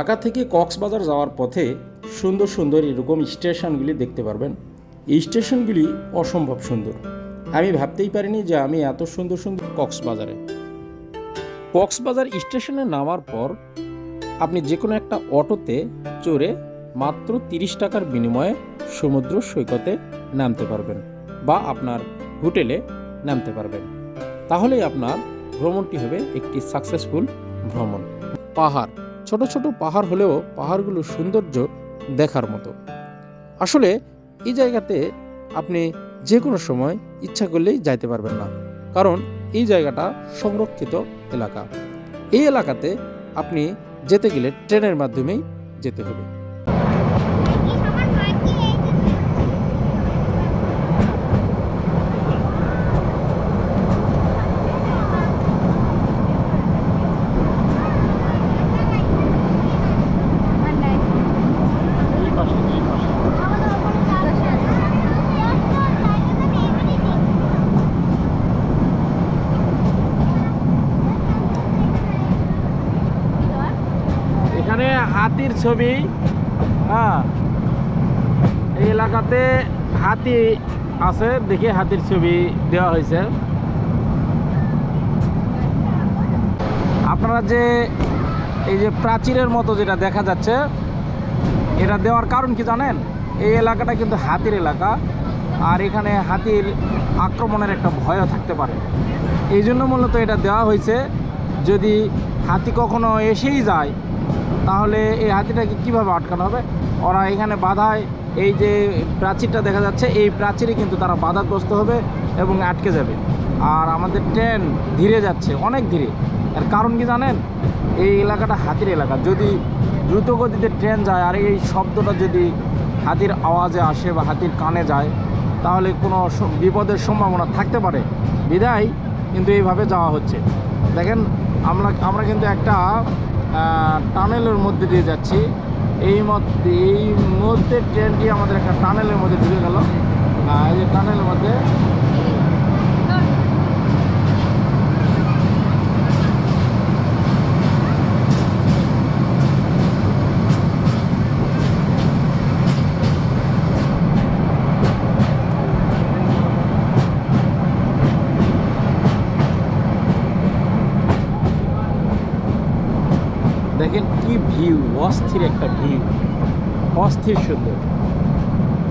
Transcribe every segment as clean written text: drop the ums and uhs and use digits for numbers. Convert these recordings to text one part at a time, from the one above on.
ঢাকা থেকে কক্সবাজার যাওয়ার পথে সুন্দর সুন্দর এরকম স্টেশনগুলি দেখতে পারবেন। এই স্টেশনগুলি অসম্ভব সুন্দর। আমি ভাবতেই পারিনি যে আমি এত সুন্দর সুন্দর কক্সবাজার স্টেশনে নামার পর আপনি যে কোনো একটা অটোতে চড়ে মাত্র 30 টাকার বিনিময়ে সমুদ্র সৈকতে নামতে পারবেন বা আপনার হোটেলে নামতে পারবেন। তাহলেই আপনার ভ্রমণটি হবে একটি সাকসেসফুল ভ্রমণ। পাহাড়, ছোট ছোট পাহাড় হলেও পাহাড়গুলোর সৌন্দর্য দেখার মতো। আসলে এই জায়গাতে আপনি যে কোনো সময় ইচ্ছা করলেই যাইতে পারবেন না, কারণ এই জায়গাটা সংরক্ষিত এলাকা। এই এলাকাতে আপনি যেতে গেলে ট্রেনের মাধ্যমেই যেতে হবে। এখানে হাতির ছবি, এই এলাকাতে হাতি আছে, দেখে হাতির ছবি দেওয়া হয়েছে। আপনারা যে এই যে প্রাচীরের মতো যেটা দেখা যাচ্ছে, এটা দেওয়ার কারণ কি জানেন? এই এলাকাটা কিন্তু হাতির এলাকা, আর এখানে হাতির আক্রমণের একটা ভয়ও থাকতে পারে। এই জন্য মূলত এটা দেওয়া হয়েছে। যদি হাতি কখনো এসেই যায় তাহলে এই হাতিটাকে কীভাবে আটকানো হবে? ওরা এখানে বাধায়, এই যে প্রাচীরটা দেখা যাচ্ছে, এই প্রাচীরে কিন্তু তারা বাধাগ্রস্ত হবে এবং আটকে যাবে। আর আমাদের ট্রেন ধীরে যাচ্ছে, অনেক ধীরে। এর কারণ কি জানেন? এই এলাকাটা হাতির এলাকা। যদি দ্রুত গতিতে ট্রেন যায় আর এই শব্দটা যদি হাতির আওয়াজে আসে বা হাতির কানে যায়, তাহলে কোনো বিপদের সম্ভাবনা থাকতে পারে। বিধায় কিন্তু এইভাবে যাওয়া হচ্ছে। দেখেন, আমরা কিন্তু একটা টানেলের মধ্যে দিয়ে যাচ্ছি। এই মধ্যে ট্রেনটি আমাদের একটা টানেলের মধ্যে ঢুকে গেল। এই যে টানেলের মধ্যে দেখেন কি ভিউ, অস্থির একটা ভিউ, অস্থির সুন্দর,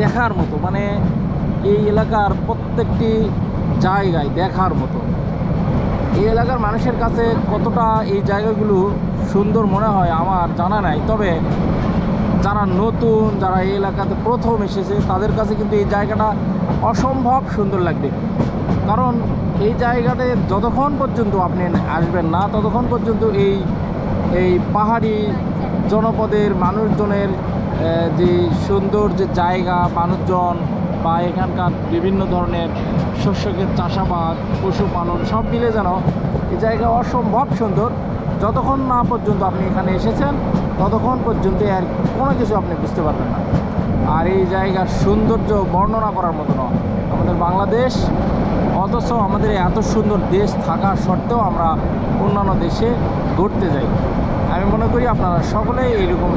দেখার মতো। মানে এই এলাকার প্রত্যেকটি জায়গায় দেখার মতো। এই এলাকার মানুষের কাছে কতটা এই জায়গাগুলো সুন্দর মনে হয় আমার জানা নাই, তবে যারা নতুন, যারা এই এলাকাতে প্রথম এসেছে, তাদের কাছে কিন্তু এই জায়গাটা অসম্ভব সুন্দর লাগবে। কারণ এই জায়গাতে যতক্ষণ পর্যন্ত আপনি আসবেন না, ততক্ষণ পর্যন্ত এই পাহাড়ি জনপদের মানুষজনের যে সুন্দর যে জায়গা, মানুষজন বা এখানকার বিভিন্ন ধরনের শস্যক্ষেত, চাষাবাদ, পশুপালন সব মিলে যেন এই জায়গা অসম্ভব সুন্দর। যতক্ষণ না পর্যন্ত আপনি এখানে এসেছেন, ততক্ষণ পর্যন্ত আর কোনো কিছু আপনি বুঝতে পারবেন না। আর এই জায়গার সৌন্দর্য বর্ণনা করার মতো নয়। আমাদের বাংলাদেশ, অথচ আমাদের এত সুন্দর দেশ থাকা সত্ত্বেও আমরা অন্যান্য দেশে ঘুরতে যাই। আমি মনে করি আপনারা সকলেই এইরকম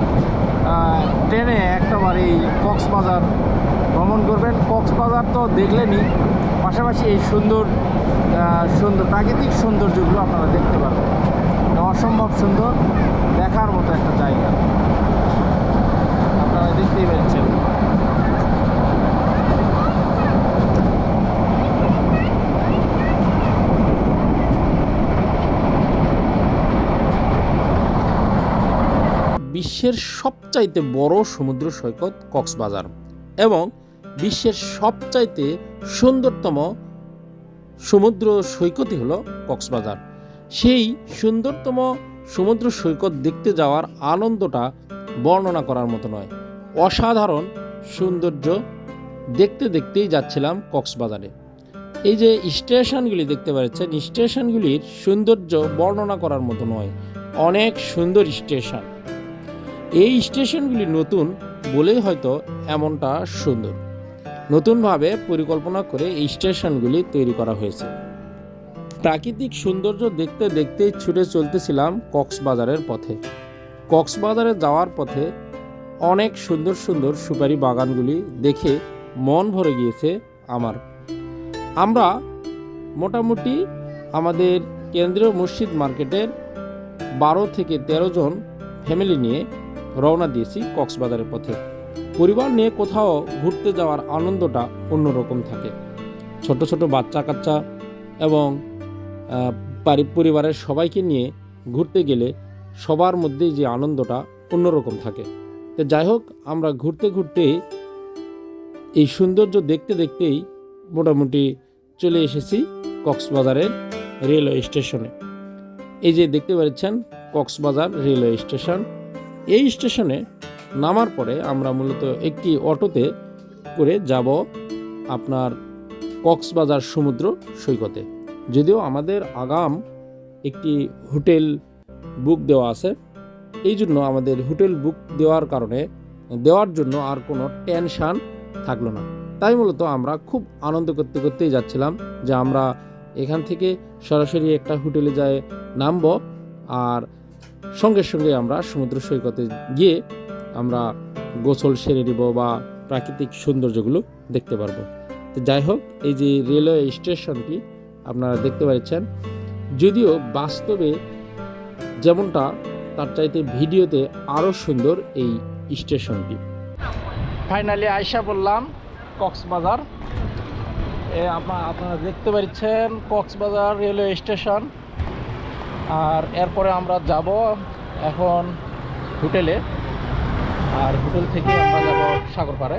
ট্রেনে একটাবার এই কক্সবাজার ভ্রমণ করবেন। কক্সবাজার তো দেখলেনই, পাশাপাশি এই সুন্দর প্রাকৃতিক সৌন্দর্যগুলো আপনারা দেখতে পারবেন। অসম্ভব সুন্দর, দেখার মতো একটা জায়গা, আপনারা দেখতেই পাচ্ছেন। বিশ্বের সবচাইতে বড় সমুদ্র সৈকত কক্সবাজার এবং বিশ্বের সবচাইতে সুন্দরতম সমুদ্র সৈকতই হলো কক্সবাজার। সেই সুন্দরতম সমুদ্র সৈকত দেখতে যাওয়ার আনন্দটা বর্ণনা করার মতো নয়। অসাধারণ সৌন্দর্য দেখতে দেখতেই যাচ্ছিলাম কক্সবাজারে। এই যে স্টেশনগুলি দেখতে পাচ্ছেন, স্টেশনগুলির সৌন্দর্য বর্ণনা করার মতো নয়। অনেক সুন্দর স্টেশন। এই স্টেশনগুলি নতুন বলেই হয়তো এমনটা সুন্দর। নতুনভাবে পরিকল্পনা করে এই স্টেশনগুলি তৈরি করা হয়েছে। প্রাকৃতিক সৌন্দর্য দেখতে দেখতেই ছুটে চলতেছিলাম কক্সবাজারের পথে। কক্সবাজারে যাওয়ার পথে অনেক সুন্দর সুন্দর সুপারি বাগানগুলি দেখে মন ভরে গিয়েছে আমার। আমরা মোটামুটি আমাদের কেন্দ্রীয় মসজিদ মার্কেটের 12 থেকে 13 জন ফ্যামিলি নিয়ে রওনা দিয়েছি কক্সবাজারের পথে। পরিবার নিয়ে কোথাও ঘুরতে যাওয়ার আনন্দটা অন্যরকম থাকে। ছোট ছোট বাচ্চা কাচ্চা এবং পরিবারের সবাইকে নিয়ে ঘুরতে গেলে সবার মধ্যেই যে আনন্দটা অন্যরকম থাকে। তো যাই হোক, আমরা ঘুরতে ঘুরতে এই সৌন্দর্য দেখতে দেখতেই মোটামুটি চলে এসেছি কক্সবাজারের রেলওয়ে স্টেশনে। এই যে দেখতে পাচ্ছেন কক্সবাজার রেলওয়ে স্টেশন। এই স্টেশনে নামার পরে আমরা মূলত একটি অটোতে করে যাব আপনার কক্সবাজার সমুদ্র সৈকতে। যদিও আমাদের আগাম একটি হোটেল বুক দেওয়া আছে, এই জন্য আমাদের হোটেল বুক দেওয়ার জন্য আর কোনো টেনশন থাকলো না। তাই মূলত আমরা খুব আনন্দ করতে করতেই যাচ্ছিলাম যে আমরা এখান থেকে সরাসরি একটা হোটেলে যাই নামব, আর সঙ্গে সঙ্গে আমরা সমুদ্র সৈকতে গিয়ে আমরা গোসল সেরে নিব বা প্রাকৃতিক সৌন্দর্যগুলো দেখতে পারবো। তো যাই হোক, এই যে রেলওয়ে স্টেশনটি আপনারা দেখতে পাচ্ছেন, যদিও বাস্তবে যেমনটা তার চাইতে ভিডিওতে আরও সুন্দর এই স্টেশনটি। ফাইনালি আয়সা বললাম কক্সবাজার। আপনারা দেখতে পাচ্ছেন কক্সবাজার রেলওয়ে স্টেশন। আর এরপরে আমরা যাব এখন হোটেলে, আর হোটেল থেকে আমরা যাব সাগরপাড়ে।